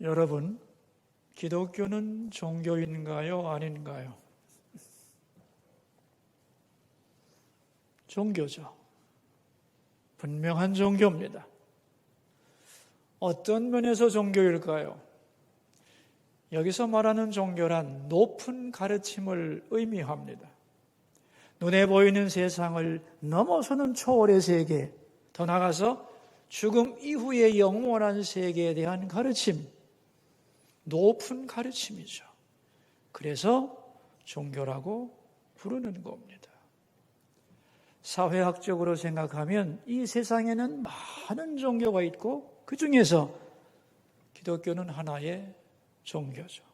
여러분, 기독교는 종교인가요? 아닌가요? 종교죠. 분명한 종교입니다. 어떤 면에서 종교일까요? 여기서 말하는 종교란 높은 가르침을 의미합니다. 눈에 보이는 세상을 넘어서는 초월의 세계, 더 나아가서 죽음 이후의 영원한 세계에 대한 가르침, 높은 가르침이죠. 그래서 종교라고 부르는 겁니다. 사회학적으로 생각하면 이 세상에는 많은 종교가 있고 그 중에서 기독교는 하나의 종교죠.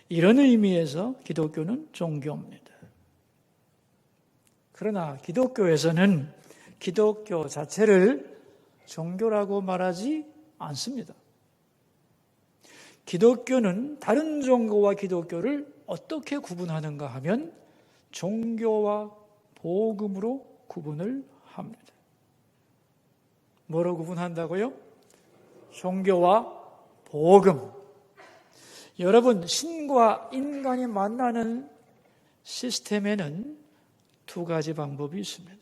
이런 의미에서 기독교는 종교입니다. 그러나 기독교에서는 기독교 자체를 종교라고 말하지 않습니다. 기독교는 다른 종교와 기독교를 어떻게 구분하는가 하면 종교와 복음으로 구분을 합니다. 뭐로 구분한다고요? 종교와 복음. 여러분, 신과 인간이 만나는 시스템에는 두 가지 방법이 있습니다.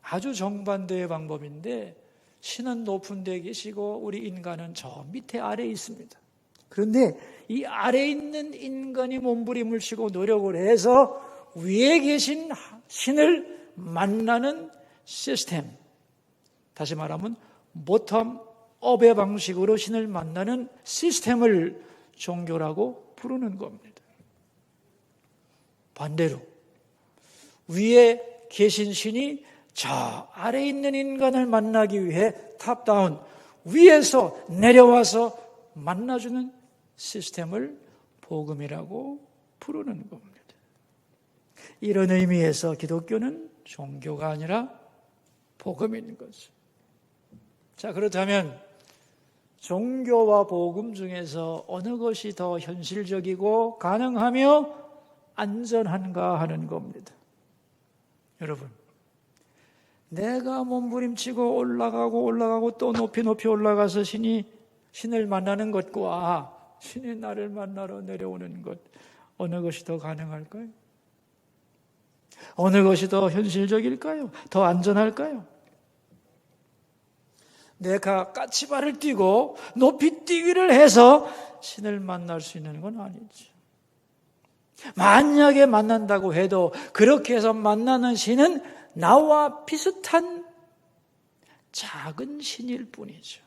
아주 정반대의 방법인데 신은 높은 데 계시고 우리 인간은 저 밑에 아래에 있습니다. 그런데 이 아래에 있는 인간이 몸부림을 치고 노력을 해서 위에 계신 신을 만나는 시스템, 다시 말하면 보텀업의 방식으로 신을 만나는 시스템을 종교라고 부르는 겁니다. 반대로 위에 계신 신이 저 아래에 있는 인간을 만나기 위해 탑다운, 위에서 내려와서 만나주는 시스템을 복음이라고 부르는 겁니다. 이런 의미에서 기독교는 종교가 아니라 복음인 거죠. 자, 그렇다면 종교와 복음 중에서 어느 것이 더 현실적이고 가능하며 안전한가 하는 겁니다. 여러분, 내가 몸부림치고 올라가고 또 높이 올라가서 신을 만나는 것과 신이 나를 만나러 내려오는 것, 어느 것이 더 가능할까요? 어느 것이 더 현실적일까요? 더 안전할까요? 내가 까치발을 뛰고 높이 뛰기를 해서 신을 만날 수 있는 건 아니죠. 만약에 만난다고 해도 그렇게 해서 만나는 신은 나와 비슷한 작은 신일 뿐이죠.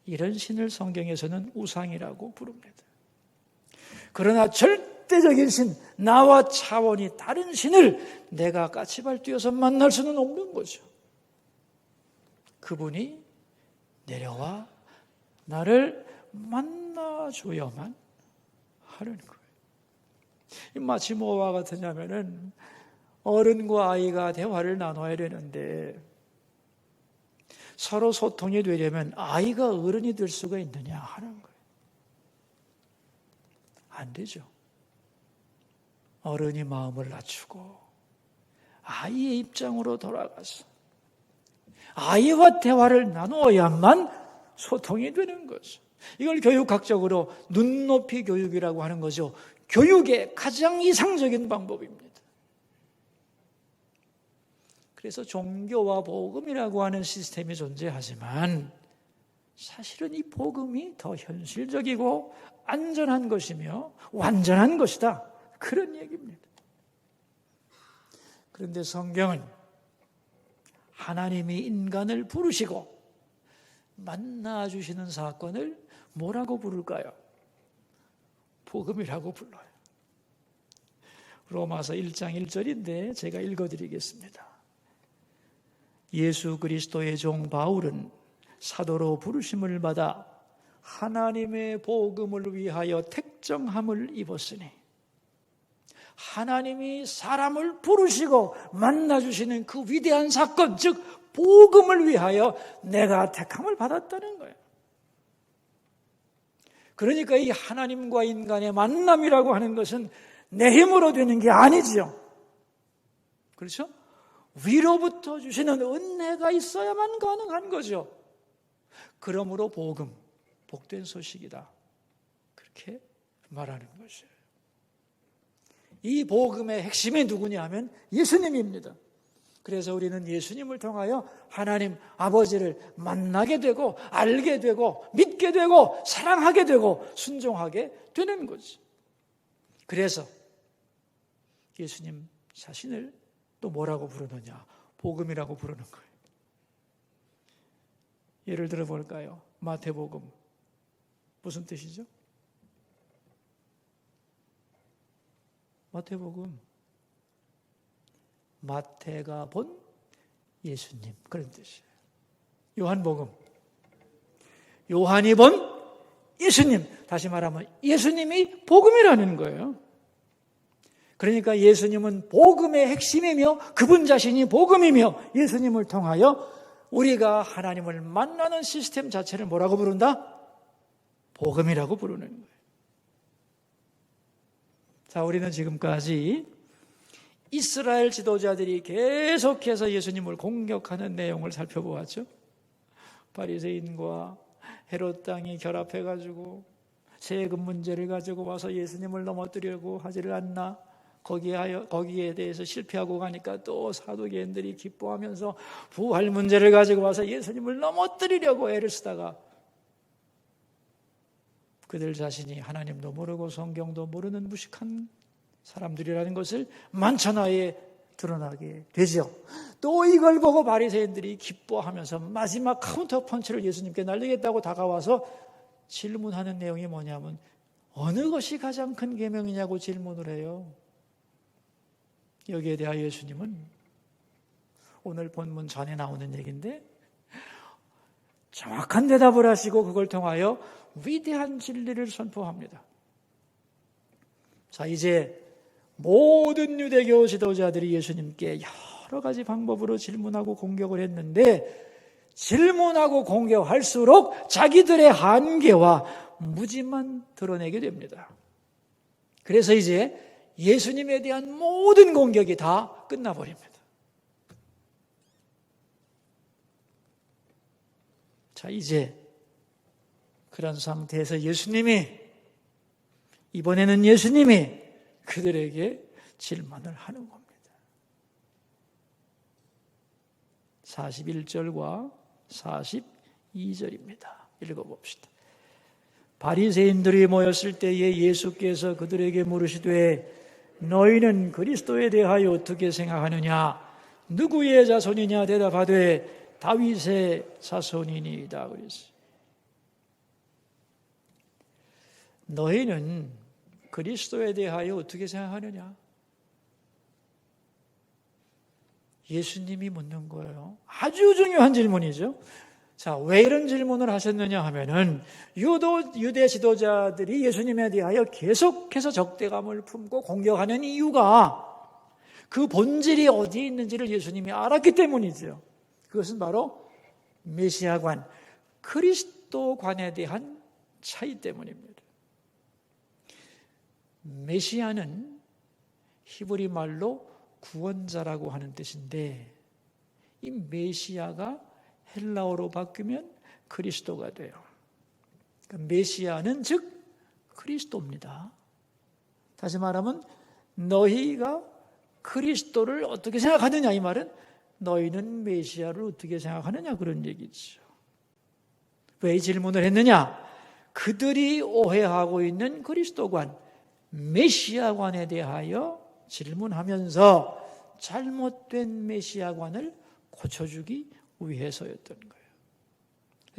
이런 신을 성경에서는 우상이라고 부릅니다. 그러나 절대적인 신, 나와 차원이 다른 신을 내가 까치발 뛰어서 만날 수는 없는 거죠. 그분이 내려와 나를 만나줘야만 하는 거예요. 마치 뭐와 같으냐면은 어른과 아이가 대화를 나눠야 되는데 서로 소통이 되려면 아이가 어른이 될 수가 있느냐 하는 거예요. 안 되죠. 어른이 마음을 낮추고 아이의 입장으로 돌아가서 아이와 대화를 나누어야만 소통이 되는 거죠. 이걸 교육학적으로 눈높이 교육이라고 하는 거죠. 교육의 가장 이상적인 방법입니다. 그래서 종교와 복음이라고 하는 시스템이 존재하지만 사실은 이 복음이 더 현실적이고 안전한 것이며 완전한 것이다. 그런 얘기입니다. 그런데 성경은 하나님이 인간을 부르시고 만나주시는 사건을 뭐라고 부를까요? 복음이라고 불러요. 로마서 1장 1절인데 제가 읽어드리겠습니다. 예수 그리스도의 종 바울은 사도로 부르심을 받아 하나님의 복음을 위하여 택정함을 입었으니, 하나님이 사람을 부르시고 만나주시는 그 위대한 사건, 즉 복음을 위하여 내가 택함을 받았다는 거예요. 그러니까 이 하나님과 인간의 만남이라고 하는 것은 내 힘으로 되는 게 아니지요. 그렇죠? 위로부터 주시는 은혜가 있어야만 가능한 거죠. 그러므로 복음, 복된 소식이다. 그렇게 말하는 것이에요. 이 복음의 핵심이 누구냐 하면 예수님입니다. 그래서 우리는 예수님을 통하여 하나님 아버지를 만나게 되고 알게 되고 믿게 되고 사랑하게 되고 순종하게 되는 거지. 그래서 예수님 자신을 또 뭐라고 부르느냐? 복음이라고 부르는 거예요. 예를 들어 볼까요? 마태복음 무슨 뜻이죠? 마태복음 마태가 본 예수님 그런 뜻이에요. 요한복음 요한이 본 예수님, 다시 말하면 예수님이 복음이라는 거예요. 그러니까 예수님은 복음의 핵심이며 그분 자신이 복음이며 예수님을 통하여 우리가 하나님을 만나는 시스템 자체를 뭐라고 부른다? 복음이라고 부르는 거예요. 자, 우리는 지금까지 이스라엘 지도자들이 계속해서 예수님을 공격하는 내용을 살펴보았죠. 바리새인과 헤롯 당이 결합해가지고 세금 문제를 가지고 와서 예수님을 넘어뜨리려고 하지를 않나. 거기에 대해서 실패하고 가니까 또 사두개인들이 기뻐하면서 부활 문제를 가지고 와서 예수님을 넘어뜨리려고 애를 쓰다가 그들 자신이 하나님도 모르고 성경도 모르는 무식한 사람들이라는 것을 만천하에 드러나게 되죠. 또 이걸 보고 바리새인들이 기뻐하면서 마지막 카운터 펀치를 예수님께 날리겠다고 다가와서 질문하는 내용이 뭐냐면 어느 것이 가장 큰 계명이냐고 질문을 해요. 여기에 대하여 예수님은 오늘 본문 전에 나오는 얘기인데 정확한 대답을 하시고 그걸 통하여 위대한 진리를 선포합니다. 자, 이제 모든 유대교 지도자들이 예수님께 여러 가지 방법으로 질문하고 공격을 했는데 질문하고 공격할수록 자기들의 한계와 무지만 드러내게 됩니다. 그래서 이제 예수님에 대한 모든 공격이 다 끝나버립니다. 자, 이제 그런 상태에서 이번에는 예수님이 그들에게 질문을 하는 겁니다. 41절과 42절입니다. 읽어봅시다. 바리새인들이 모였을 때에 예수께서 그들에게 물으시되 너희는 그리스도에 대하여 어떻게 생각하느냐? 누구의 자손이냐? 대답하되 다윗의 자손이니이다. 그랬어요. 너희는 그리스도에 대하여 어떻게 생각하느냐? 예수님이 묻는 거예요. 아주 중요한 질문이죠. 자, 왜 이런 질문을 하셨느냐 하면은 유대 지도자들이 예수님에 대하여 계속해서 적대감을 품고 공격하는 이유가 그 본질이 어디에 있는지를 예수님이 알았기 때문이죠. 그것은 바로 메시아관, 그리스도관에 대한 차이 때문입니다. 메시아는 히브리 말로 구원자라고 하는 뜻인데 이 메시아가 헬라어로 바뀌면 그리스도가 돼요. 그러니까 메시아는 즉 그리스도입니다. 다시 말하면 너희가 그리스도를 어떻게 생각하느냐 이 말은 너희는 메시아를 어떻게 생각하느냐 그런 얘기죠. 왜 이 질문을 했느냐? 그들이 오해하고 있는 그리스도관, 메시아관에 대하여 질문하면서 잘못된 메시아관을 고쳐주기 위해서였던 거예요.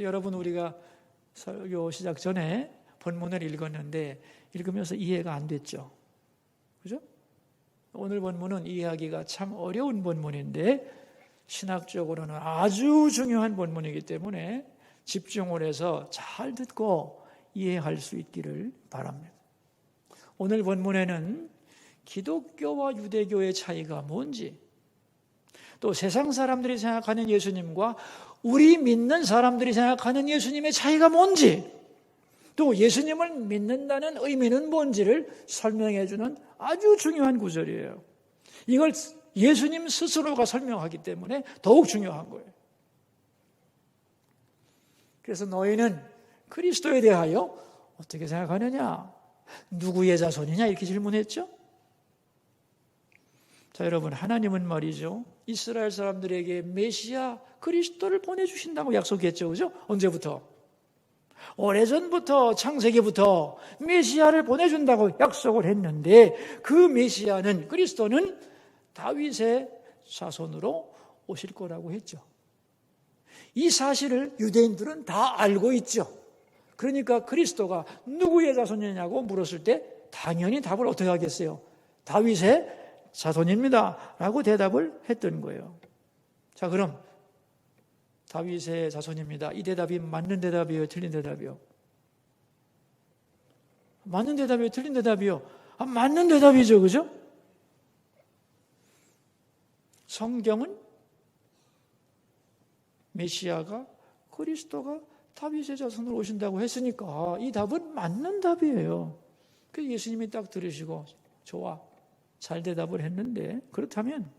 여러분, 우리가 설교 시작 전에 본문을 읽었는데 읽으면서 이해가 안 됐죠? 그죠? 오늘 본문은 이해하기가 참 어려운 본문인데 신학적으로는 아주 중요한 본문이기 때문에 집중을 해서 잘 듣고 이해할 수 있기를 바랍니다. 오늘 본문에는 기독교와 유대교의 차이가 뭔지, 또 세상 사람들이 생각하는 예수님과 우리 믿는 사람들이 생각하는 예수님의 차이가 뭔지, 또 예수님을 믿는다는 의미는 뭔지를 설명해 주는 아주 중요한 구절이에요. 이걸 예수님 스스로가 설명하기 때문에 더욱 중요한 거예요. 그래서 너희는 그리스도에 대하여 어떻게 생각하느냐? 누구의 자손이냐? 이렇게 질문했죠. 자, 여러분, 하나님은 말이죠, 이스라엘 사람들에게 메시아 그리스도를 보내주신다고 약속했죠. 그죠? 언제부터? 오래전부터, 창세기부터 메시아를 보내준다고 약속을 했는데, 그 메시아는, 그리스도는 다윗의 자손으로 오실 거라고 했죠. 이 사실을 유대인들은 다 알고 있죠. 그러니까 그리스도가 누구의 자손이냐고 물었을 때 당연히 답을 어떻게 하겠어요? 다윗의 자손입니다 라고 대답을 했던 거예요. 자, 그럼 다윗의 자손입니다, 이 대답이 맞는 대답이에요? 틀린 대답이요? 맞는 대답이에요? 틀린 대답이요? 맞는 대답이죠. 그죠? 성경은 메시아가, 그리스도가 다윗의 자손으로 오신다고 했으니까 이 답은 맞는 답이에요. 그래서 예수님이 딱 들으시고 좋아, 잘 대답을 했는데, 그렇다면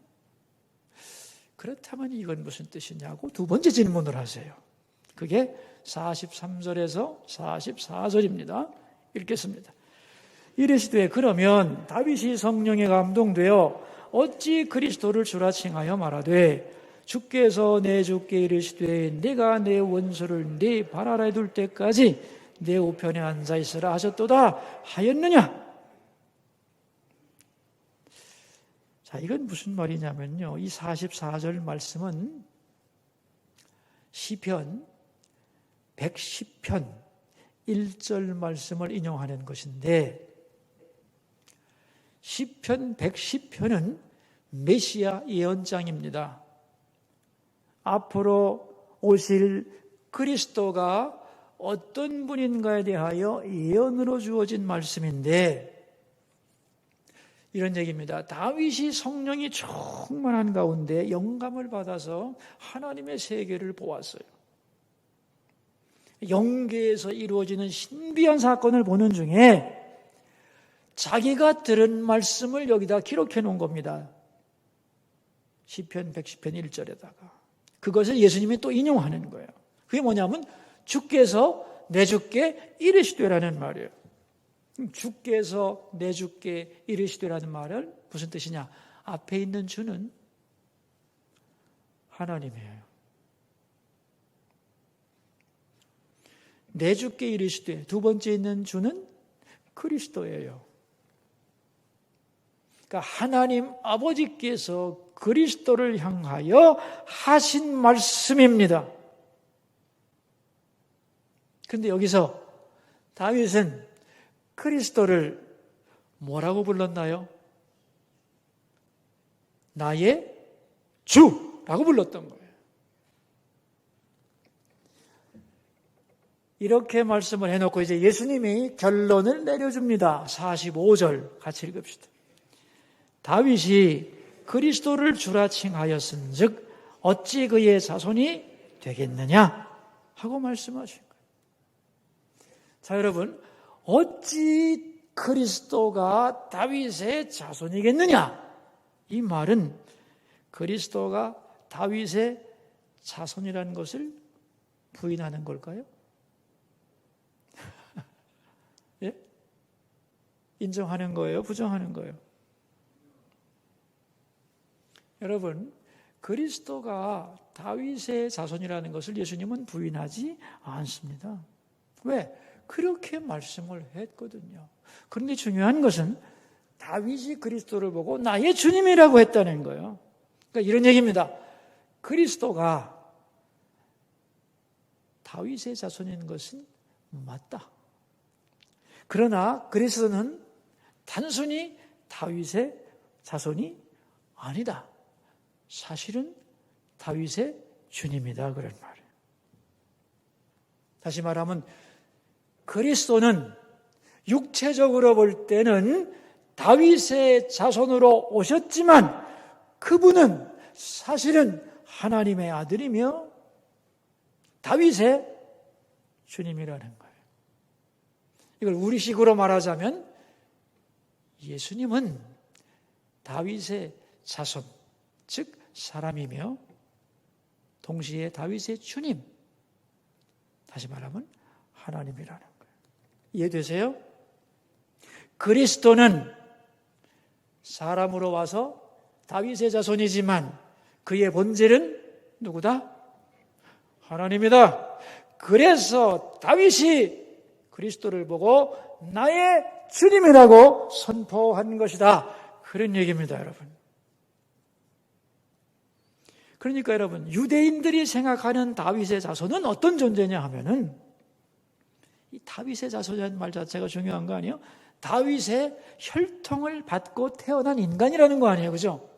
이건 무슨 뜻이냐고 두 번째 질문을 하세요. 그게 43절에서 44절입니다. 읽겠습니다. 이르시되 그러면 다윗이 성령에 감동되어 어찌 그리스도를 주라 칭하여 말하되 주께서 내 주께 이르시되 내가 내 원수를 네 발 아래에 둘 때까지 내 우편에 앉아 있으라 하셨도다 하였느냐? 자, 이건 무슨 말이냐면요, 이 44절 말씀은 시편 110편 1절 말씀을 인용하는 것인데, 시편 110편은 메시아 예언장입니다. 앞으로 오실 그리스도가 어떤 분인가에 대하여 예언으로 주어진 말씀인데, 이런 얘기입니다. 다윗이 성령이 충만한 가운데 영감을 받아서 하나님의 세계를 보았어요. 영계에서 이루어지는 신비한 사건을 보는 중에 자기가 들은 말씀을 여기다 기록해 놓은 겁니다. 시편 110편 1절에다가. 그것을 예수님이 또 인용하는 거예요. 그게 뭐냐면 주께서 내 주께 이르시되라는 말이에요. 주께서 내 주께 이르시되라는 말은 무슨 뜻이냐? 앞에 있는 주는 하나님이에요. 내 주께 이르시되, 두 번째 있는 주는 그리스도예요. 그러니까 하나님 아버지께서 그리스도를 향하여 하신 말씀입니다. 그런데 여기서 다윗은 그리스도를 뭐라고 불렀나요? 나의 주라고 불렀던 거예요. 이렇게 말씀을 해놓고 이제 예수님이 결론을 내려줍니다. 45절 같이 읽읍시다. 다윗이 그리스도를 주라 칭하였은즉 어찌 그의 자손이 되겠느냐 하고 말씀하신 거예요. 자, 여러분, 어찌 그리스도가 다윗의 자손이겠느냐? 이 말은 그리스도가 다윗의 자손이라는 것을 부인하는 걸까요? 예? 인정하는 거예요? 부정하는 거예요? 여러분, 그리스도가 다윗의 자손이라는 것을 예수님은 부인하지 않습니다. 왜? 그렇게 말씀을 했거든요. 그런데 중요한 것은 다윗이 그리스도를 보고 나의 주님이라고 했다는 거예요. 그러니까 이런 얘기입니다. 그리스도가 다윗의 자손인 것은 맞다. 그러나 그리스도는 단순히 다윗의 자손이 아니다. 사실은 다윗의 주님이다. 그런 말이에요. 다시 말하면 그리스도는 육체적으로 볼 때는 다윗의 자손으로 오셨지만 그분은 사실은 하나님의 아들이며 다윗의 주님이라는 거예요. 이걸 우리식으로 말하자면 예수님은 다윗의 자손, 즉 사람이며 동시에 다윗의 주님, 다시 말하면 하나님이라는 거예요. 이해되세요? 그리스도는 사람으로 와서 다윗의 자손이지만 그의 본질은 누구다? 하나님이다. 그래서 다윗이 그리스도를 보고 나의 주님이라고 선포한 것이다. 그런 얘기입니다, 여러분. 그러니까 여러분, 유대인들이 생각하는 다윗의 자손은 어떤 존재냐 하면은, 이 다윗의 자손이라는 말 자체가 중요한 거 아니에요? 다윗의 혈통을 받고 태어난 인간이라는 거 아니에요, 그죠?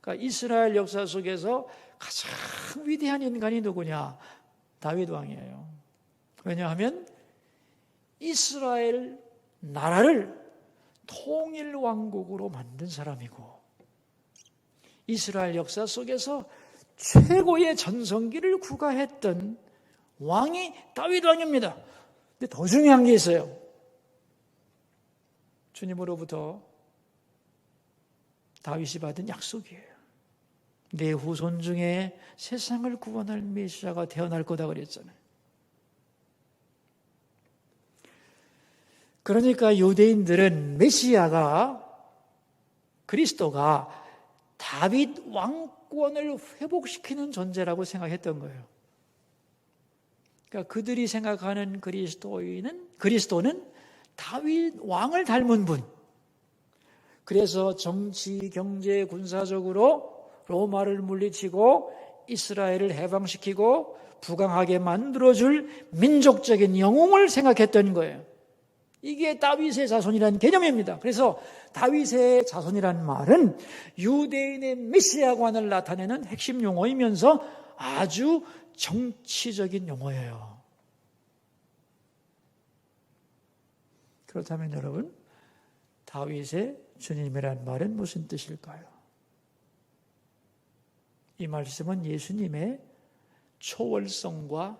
그러니까 이스라엘 역사 속에서 가장 위대한 인간이 누구냐? 다윗 왕이에요. 왜냐하면 이스라엘 나라를 통일 왕국으로 만든 사람이고, 이스라엘 역사 속에서 최고의 전성기를 구가했던 왕이 다윗 왕입니다. 근데 더 중요한 게 있어요. 주님으로부터 다윗이 받은 약속이에요. 내 후손 중에 세상을 구원할 메시아가 태어날 거다 그랬잖아요. 그러니까 유대인들은 메시아가, 그리스도가 다윗 왕권을 회복시키는 존재라고 생각했던 거예요. 그러니까 그들이 생각하는 그리스도는 다윗 왕을 닮은 분. 그래서 정치, 경제, 군사적으로 로마를 물리치고 이스라엘을 해방시키고 부강하게 만들어줄 민족적인 영웅을 생각했던 거예요. 이게 다윗의 자손이라는 개념입니다. 그래서 다윗의 자손이라는 말은 유대인의 메시아관을 나타내는 핵심 용어이면서 아주 정치적인 용어예요. 그렇다면 여러분, 다윗의 주님이라는 말은 무슨 뜻일까요? 이 말씀은 예수님의 초월성과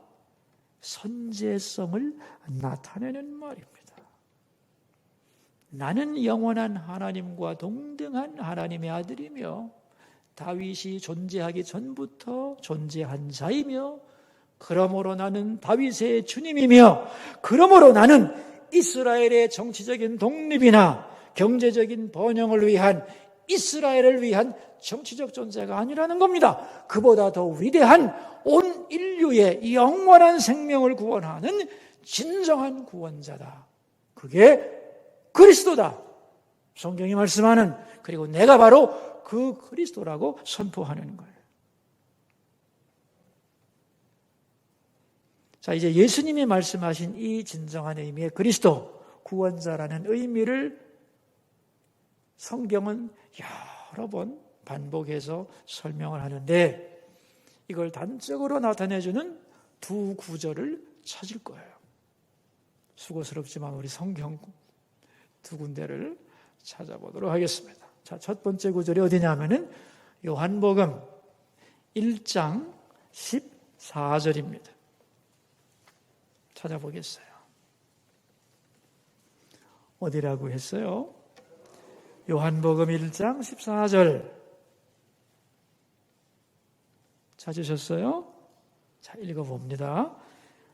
선제성을 나타내는 말입니다. 나는 영원한 하나님과 동등한 하나님의 아들이며 다윗이 존재하기 전부터 존재한 자이며, 그러므로 나는 다윗의 주님이며, 그러므로 나는 이스라엘의 정치적인 독립이나 경제적인 번영을 위한, 이스라엘을 위한 정치적 존재가 아니라는 겁니다. 그보다 더 위대한 온 인류의 영원한 생명을 구원하는 진정한 구원자다. 그게 그리스도다. 성경이 말씀하는, 그리고 내가 바로 그 그리스도라고 선포하는 거예요. 자, 이제 예수님이 말씀하신 이 진정한 의미의 그리스도, 구원자라는 의미를 성경은 여러 번 반복해서 설명을 하는데, 이걸 단적으로 나타내주는 두 구절을 찾을 거예요. 수고스럽지만 우리 성경 두 군데를 찾아보도록 하겠습니다. 자, 첫 번째 구절이 어디냐면은 요한복음 1장 14절입니다. 찾아보겠어요. 어디라고 했어요? 요한복음 1장 14절. 찾으셨어요? 자, 읽어봅니다.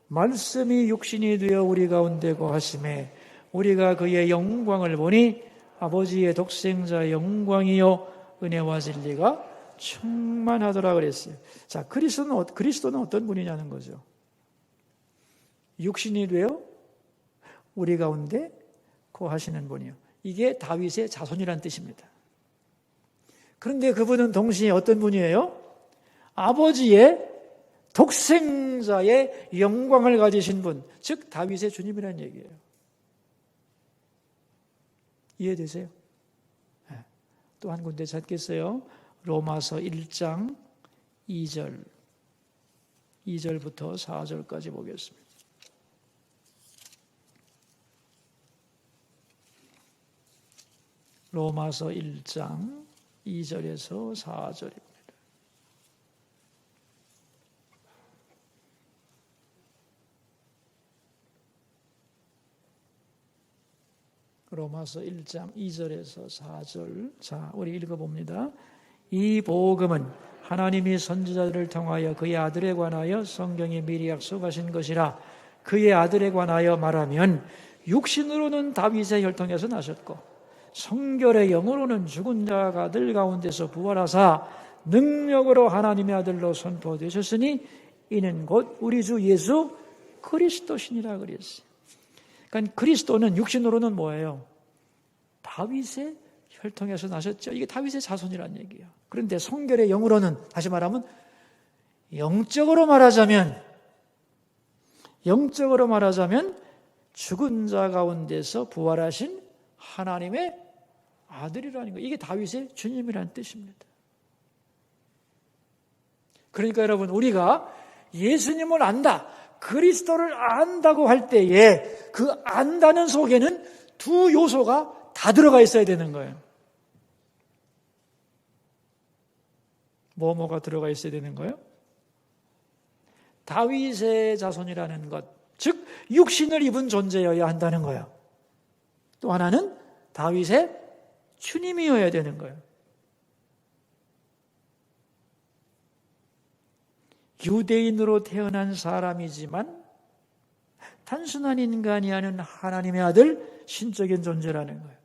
말씀이 육신이 되어 우리 가운데 거하심에 우리가 그의 영광을 보니 아버지의 독생자의 영광이요 은혜와 진리가 충만하더라 그랬어요. 자, 그리스도는 어떤 분이냐는 거죠. 육신이 되어 우리 가운데 거하시는 분이요. 이게 다윗의 자손이라는 뜻입니다. 그런데 그분은 동시에 어떤 분이에요? 아버지의 독생자의 영광을 가지신 분, 즉 다윗의 주님이라는 얘기예요. 이해되세요? 네. 또 한 군데 찾겠어요? 로마서 1장 2절부터 4절까지 보겠습니다. 로마서 1장 2절에서 4절입니다. 로마서 1장 2절에서 4절. 자, 우리 읽어봅니다. 이 복음은 하나님이 선지자들을 통하여 그의 아들에 관하여 성경에 미리 약속하신 것이라. 그의 아들에 관하여 말하면 육신으로는 다윗의 혈통에서 나셨고 성결의 영으로는 죽은 자들 가운데서 부활하사 능력으로 하나님의 아들로 선포되셨으니 이는 곧 우리 주 예수 그리스도시니라 그랬어요. 그러니까 그리스도는 육신으로는 뭐예요? 다윗의 혈통에서 나셨죠. 이게 다윗의 자손이란 얘기예요. 그런데 성결의 영으로는, 다시 말하면 영적으로 말하자면 죽은 자 가운데서 부활하신 하나님의 아들이라는 거예요. 이게 다윗의 주님이라는 뜻입니다. 그러니까 여러분, 우리가 예수님을 안다, 그리스도를 안다고 할 때에 그 안다는 속에는 두 요소가 다 들어가 있어야 되는 거예요. 뭐가 들어가 있어야 되는 거예요? 다윗의 자손이라는 것, 즉 육신을 입은 존재여야 한다는 거예요. 또 하나는 다윗의 주님이어야 되는 거예요. 유대인으로 태어난 사람이지만 단순한 인간이 아닌 하나님의 아들, 신적인 존재라는 거예요.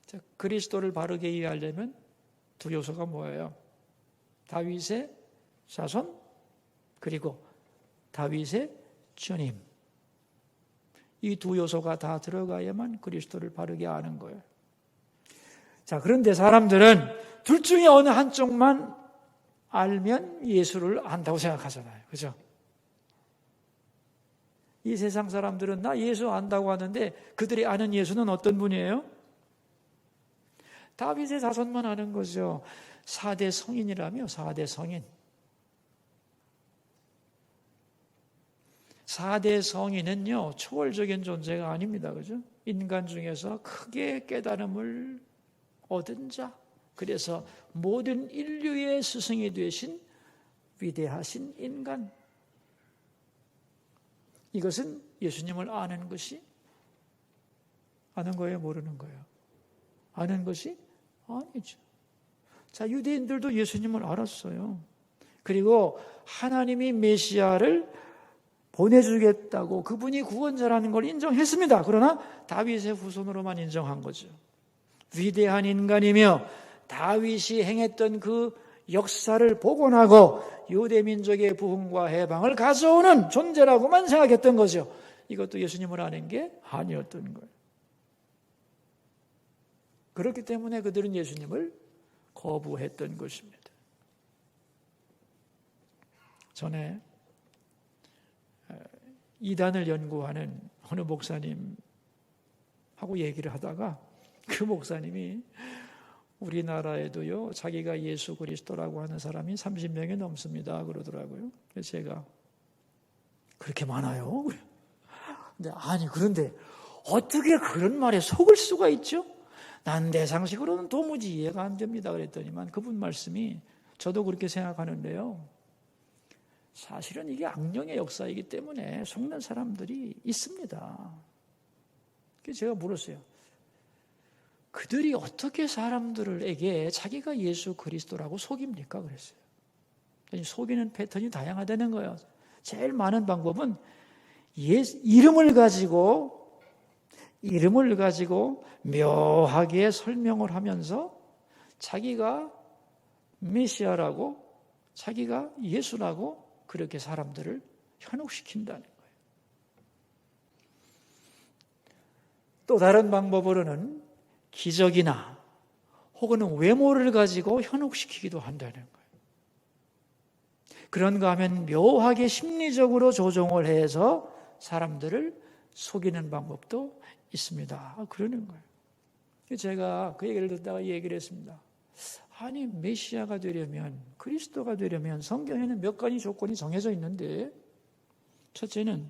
자, 그리스도를 바르게 이해하려면 두 요소가 뭐예요? 다윗의 자손, 그리고 다윗의 주님. 이 두 요소가 다 들어가야만 그리스도를 바르게 아는 거예요. 자, 그런데 사람들은 둘 중에 어느 한쪽만 알면 예수를 안다고 생각하잖아요. 그죠? 이 세상 사람들은 나 예수 안다고 하는데 그들이 아는 예수는 어떤 분이에요? 다윗의 자손만 아는 거죠. 4대 성인이라며, 4대 성인. 4대 성인은요, 초월적인 존재가 아닙니다. 그죠? 인간 중에서 크게 깨달음을 얻은 자. 그래서 모든 인류의 스승이 되신 위대하신 인간. 이것은 예수님을 아는 것이 아는 거예요, 모르는 거예요? 아는 것이 아니죠. 자, 유대인들도 예수님을 알았어요. 그리고 하나님이 메시아를 보내주겠다고 그분이 구원자라는 걸 인정했습니다. 그러나 다윗의 후손으로만 인정한 거죠. 위대한 인간이며 다윗이 행했던 그 역사를 복원하고 유대 민족의 부흥과 해방을 가져오는 존재라고만 생각했던 거죠. 이것도 예수님을 아는 게 아니었던 거예요. 그렇기 때문에 그들은 예수님을 거부했던 것입니다. 전에 이단을 연구하는 어느 목사님하고 얘기를 하다가 그 목사님이 우리나라에도요, 자기가 예수 그리스도라고 하는 사람이 30명이 넘습니다. 그러더라고요. 그래서 제가 그렇게 많아요? 근데 그런데 어떻게 그런 말에 속을 수가 있죠? 난 내 상식으로는 도무지 이해가 안 됩니다. 그랬더니만 그분 말씀이 저도 그렇게 생각하는데요. 사실은 이게 악령의 역사이기 때문에 속는 사람들이 있습니다. 그래서 제가 물었어요. 그들이 어떻게 사람들에게 자기가 예수 그리스도라고 속입니까? 그랬어요. 속이는 패턴이 다양하다는 거예요. 제일 많은 방법은 이름을 가지고 묘하게 설명을 하면서 자기가 메시아라고, 자기가 예수라고 그렇게 사람들을 현혹시킨다는 거예요. 또 다른 방법으로는 기적이나 혹은 외모를 가지고 현혹시키기도 한다는 거예요. 그런가 하면 묘하게 심리적으로 조종을 해서 사람들을 속이는 방법도 있습니다. 그러는 거예요. 제가 그 얘기를 듣다가 이 얘기를 했습니다. 아니, 메시아가 되려면, 그리스도가 되려면 성경에는 몇 가지 조건이 정해져 있는데, 첫째는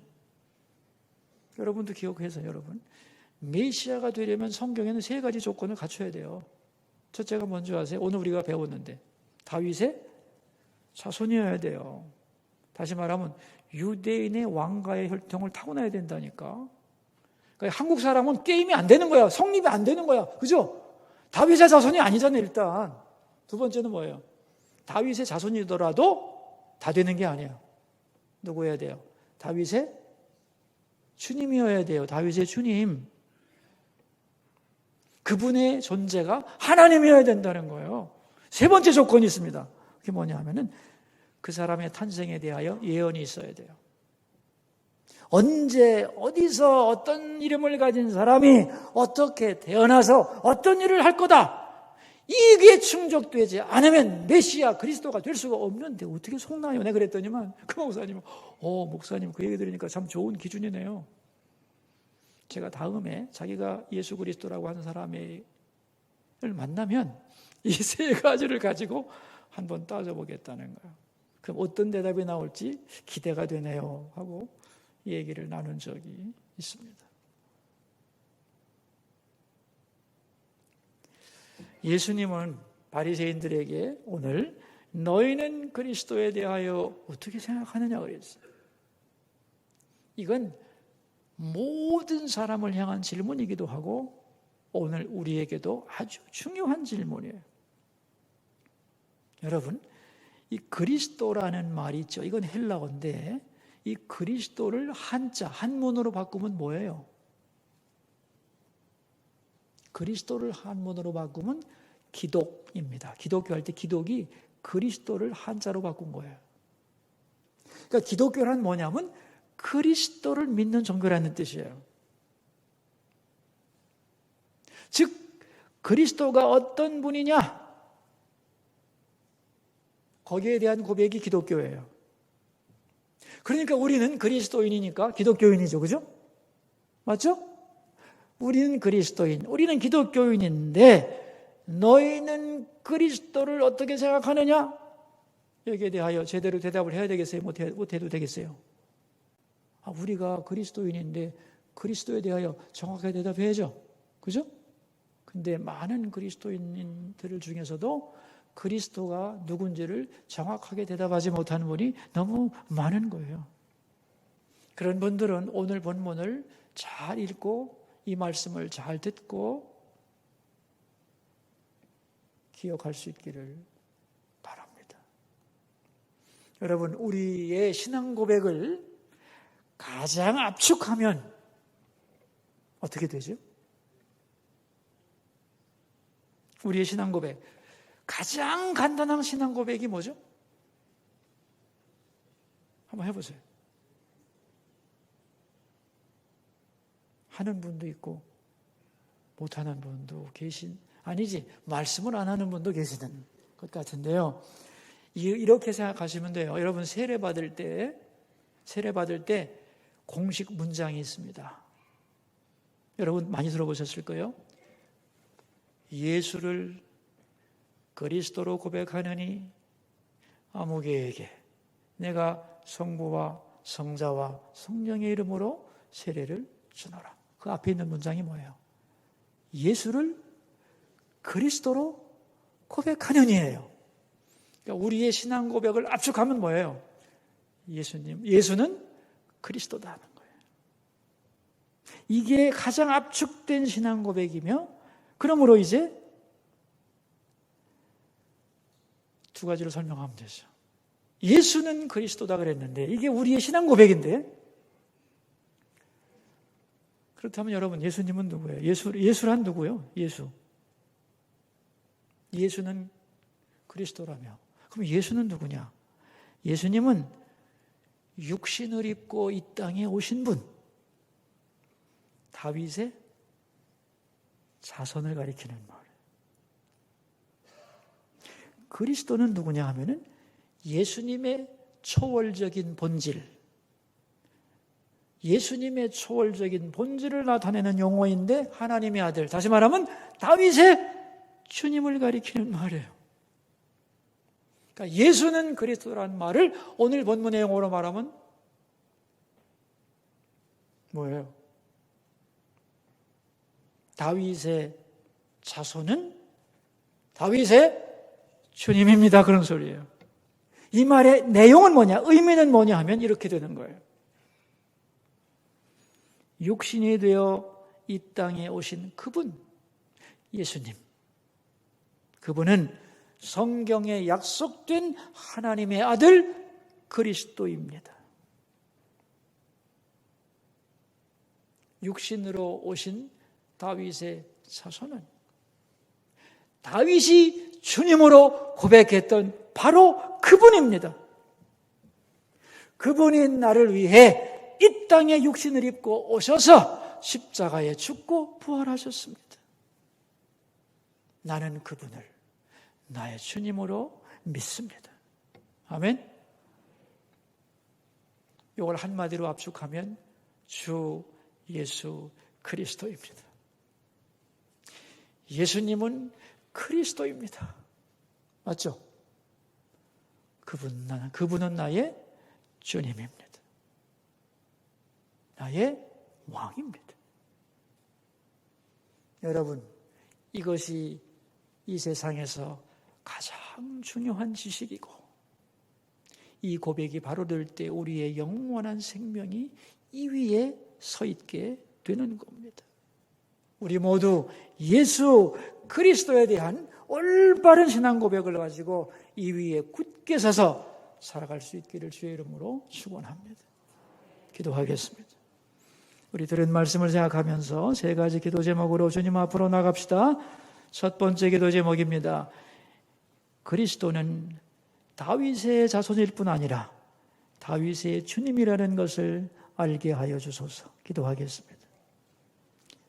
여러분도 기억해서 여러분, 메시아가 되려면 성경에는 3가지 조건을 갖춰야 돼요. 첫째가 뭔지 아세요? 오늘 우리가 배웠는데 다윗의 자손이어야 돼요. 다시 말하면 유대인의 왕가의 혈통을 타고나야 된다니까. 그러니까 한국 사람은 게임이 안 되는 거야. 성립이 안 되는 거야. 그죠? 다윗의 자손이 아니잖아요, 일단. 두 번째는 뭐예요? 다윗의 자손이더라도 다 되는 게 아니에요. 누구 해야 돼요? 다윗의 주님이어야 돼요. 다윗의 주님. 그분의 존재가 하나님이어야 된다는 거예요. 세 번째 조건이 있습니다. 그게 뭐냐 하면은 그 사람의 탄생에 대하여 예언이 있어야 돼요. 언제 어디서 어떤 이름을 가진 사람이 어떻게 태어나서 어떤 일을 할 거다. 이게 충족되지 않으면 메시아 그리스도가 될 수가 없는데 어떻게 속나요? 내가 그랬더니만 그 목사님은 목사님 그 얘기 들으니까 참 좋은 기준이네요. 제가 다음에 자기가 예수 그리스도라고 하는 사람을 만나면 이 세 가지를 가지고 한번 따져보겠다는 거예요. 그럼 어떤 대답이 나올지 기대가 되네요 하고 얘기를 나눈 적이 있습니다. 예수님은 바리새인들에게 오늘 너희는 그리스도에 대하여 어떻게 생각하느냐 그랬어요. 이건 모든 사람을 향한 질문이기도 하고 오늘 우리에게도 아주 중요한 질문이에요. 여러분, 이 그리스도라는 말이 있죠. 이건 헬라어인데 이 그리스도를 한자, 한문으로 바꾸면 뭐예요? 그리스도를 한문으로 바꾸면 기독입니다. 기독교 할 때 기독이 그리스도를 한자로 바꾼 거예요. 그러니까 기독교란 뭐냐면 그리스도를 믿는 종교라는 뜻이에요. 즉 그리스도가 어떤 분이냐? 거기에 대한 고백이 기독교예요. 그러니까 우리는 그리스도인이니까 기독교인이죠. 그죠? 맞죠? 우리는 그리스도인, 우리는 기독교인인데 너희는 그리스도를 어떻게 생각하느냐? 여기에 대하여 제대로 대답을 해야 되겠어요? 못해도 되겠어요? 우리가 그리스도인인데 그리스도에 대하여 정확하게 대답해야죠. 그죠? 근데 많은 그리스도인들 중에서도 그리스도가 누군지를 정확하게 대답하지 못하는 분이 너무 많은 거예요. 그런 분들은 오늘 본문을 잘 읽고 이 말씀을 잘 듣고 기억할 수 있기를 바랍니다. 여러분, 우리의 신앙 고백을 가장 압축하면 어떻게 되죠? 우리의 신앙 고백, 가장 간단한 신앙 고백이 뭐죠? 한번 해보세요. 하는 분도 있고 못하는 분도 아니지, 말씀을 안 하는 분도 계시는 것 같은데요. 이렇게 생각하시면 돼요. 여러분 세례 받을 때 공식 문장이 있습니다. 여러분 많이 들어보셨을 거예요. 예수를 그리스도로 고백하느니 아무개에게 내가 성부와 성자와 성령의 이름으로 세례를 주노라. 그 앞에 있는 문장이 뭐예요? 예수를 그리스도로 고백하느니예요. 그러니까 우리의 신앙 고백을 압축하면 뭐예요? 예수는 그리스도다 하는 거예요. 이게 가장 압축된 신앙 고백이며, 그러므로 이제 두 가지로 설명하면 되죠. 예수는 그리스도다 그랬는데 이게 우리의 신앙 고백인데, 그렇다면 여러분 예수님은 누구예요? 예수란 누구예요? 예수는 그리스도라며. 그럼 예수는 누구냐? 예수님은 육신을 입고 이 땅에 오신 분, 다윗의 자손을 가리키는 말. 그리스도는 누구냐 하면은 예수님의 초월적인 본질, 예수님의 초월적인 본질을 나타내는 용어인데 하나님의 아들, 다시 말하면 다윗의 주님을 가리키는 말이에요. 그러니까 예수는 그리스도라는 말을 오늘 본문의 용어로 말하면 뭐예요? 다윗의 자손은 다윗의 주님입니다. 그런 소리예요. 이 말의 내용은 뭐냐? 의미는 뭐냐 하면 이렇게 되는 거예요. 육신이 되어 이 땅에 오신 그분, 예수님. 그분은 성경에 약속된 하나님의 아들 그리스도입니다. 육신으로 오신 다윗의 자손은 다윗이 주님으로 고백했던 바로 그분입니다. 그분이 나를 위해 이 땅에 육신을 입고 오셔서 십자가에 죽고 부활하셨습니다. 나는 그분을 나의 주님으로 믿습니다. 아멘. 이걸 한마디로 압축하면 주 예수 그리스도입니다. 예수님은 그리스도입니다. 맞죠? 그분은 나의 주님입니다. 나의 왕입니다. 여러분, 이것이 이 세상에서 가장 중요한 지식이고, 이 고백이 바로 될 때 우리의 영원한 생명이 이 위에 서 있게 되는 겁니다. 우리 모두 예수 그리스도에 대한 올바른 신앙 고백을 가지고 이 위에 굳게 서서 살아갈 수 있기를 주의 이름으로 축원합니다. 기도하겠습니다. 우리 들은 말씀을 생각하면서 세 가지 기도 제목으로 주님 앞으로 나갑시다. 첫 번째 기도 제목입니다. 그리스도는 다윗의 자손일 뿐 아니라 다윗의 주님이라는 것을 알게 하여 주소서. 기도하겠습니다.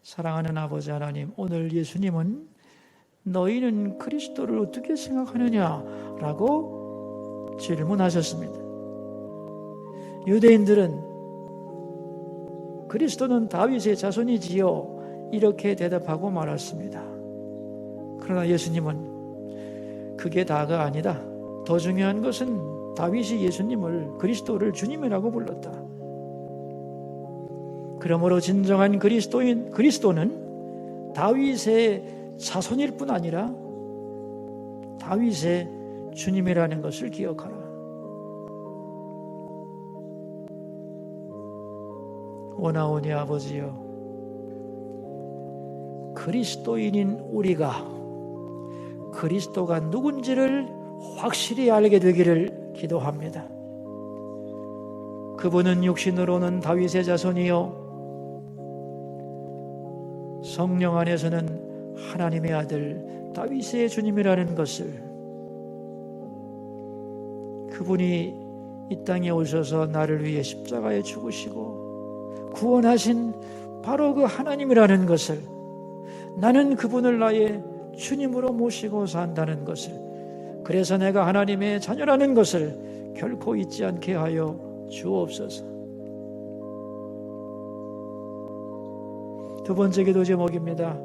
사랑하는 아버지 하나님, 오늘 예수님은 너희는 그리스도를 어떻게 생각하느냐라고 질문하셨습니다. 유대인들은 그리스도는 다윗의 자손이지요 이렇게 대답하고 말았습니다. 그러나 예수님은 그게 다가 아니다. 더 중요한 것은 다윗이 예수님을, 그리스도를 주님이라고 불렀다. 그러므로 진정한 그리스도는 다윗의 자손일 뿐 아니라 다윗의 주님이라는 것을 기억하라. 원하오니 아버지여, 그리스도인인 우리가 그리스도가 누군지를 확실히 알게 되기를 기도합니다. 그분은 육신으로는 다윗의 자손이요 성령 안에서는 하나님의 아들 다윗의 주님이라는 것을, 그분이 이 땅에 오셔서 나를 위해 십자가에 죽으시고 구원하신 바로 그 하나님이라는 것을, 나는 그분을 나의 주님으로 모시고 산다는 것을, 그래서 내가 하나님의 자녀라는 것을 결코 잊지 않게 하여 주옵소서. 두 번째 기도 제목입니다.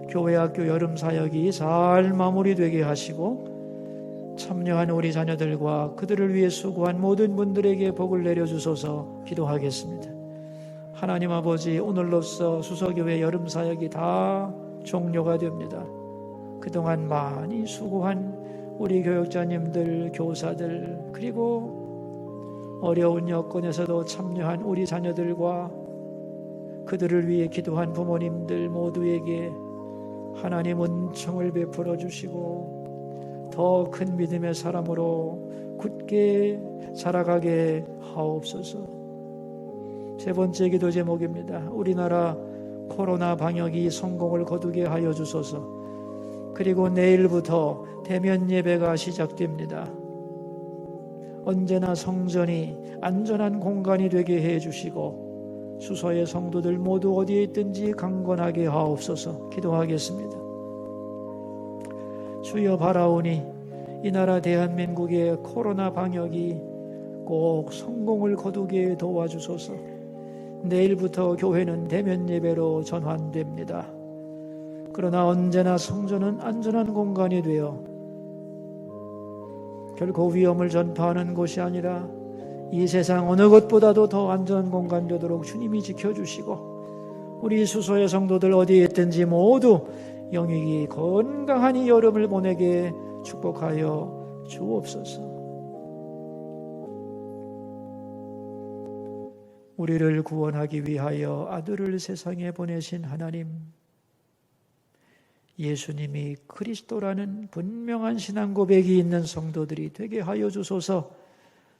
교회학교 여름 사역이 잘 마무리되게 하시고 참여한 우리 자녀들과 그들을 위해 수고한 모든 분들에게 복을 내려주소서. 기도하겠습니다. 하나님 아버지, 오늘로써 수서교회 여름 사역이 다 종료가 됩니다. 그동안 많이 수고한 우리 교육자님들, 교사들, 그리고 어려운 여건에서도 참여한 우리 자녀들과 그들을 위해 기도한 부모님들 모두에게 하나님 은총을 베풀어 주시고 더 큰 믿음의 사람으로 굳게 자라가게 하옵소서. 세 번째 기도 제목입니다. 우리나라 코로나 방역이 성공을 거두게 하여 주소서. 그리고 내일부터 대면 예배가 시작됩니다. 언제나 성전이 안전한 공간이 되게 해 주시고 수서의 성도들 모두 어디에 있든지 강건하게 하옵소서. 기도하겠습니다. 주여 바라오니 이 나라 대한민국의 코로나 방역이 꼭 성공을 거두게 도와주소서. 내일부터 교회는 대면 예배로 전환됩니다. 그러나 언제나 성전은 안전한 공간이 되어 결코 위험을 전파하는 곳이 아니라 이 세상 어느 것보다도 더 안전한 공간 되도록 주님이 지켜주시고 우리 수소의 성도들 어디에 있든지 모두 영육이 건강한 이 여름을 보내게 축복하여 주옵소서. 우리를 구원하기 위하여 아들을 세상에 보내신 하나님, 예수님이 그리스도라는 분명한 신앙 고백이 있는 성도들이 되게 하여 주소서.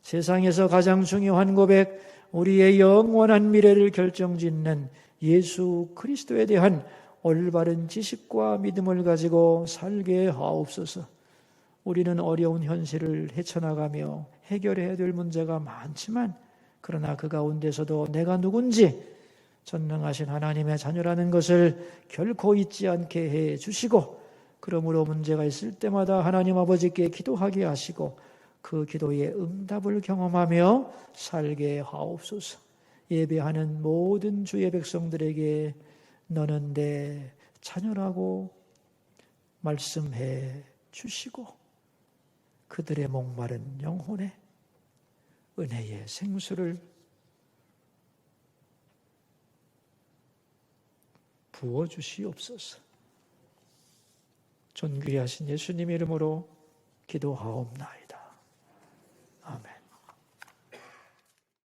세상에서 가장 중요한 고백, 우리의 영원한 미래를 결정짓는 예수 그리스도에 대한 올바른 지식과 믿음을 가지고 살게 하옵소서. 우리는 어려운 현실을 헤쳐나가며 해결해야 될 문제가 많지만 그러나 그 가운데서도 내가 누군지 전능하신 하나님의 자녀라는 것을 결코 잊지 않게 해 주시고, 그러므로 문제가 있을 때마다 하나님 아버지께 기도하게 하시고 그 기도의 응답을 경험하며 살게 하옵소서. 예배하는 모든 주의 백성들에게 너는 내 자녀라고 말씀해 주시고 그들의 목마른 영혼에 은혜의 생수를 부어주시옵소서. 존귀하신 예수님 이름으로 기도하옵나이다.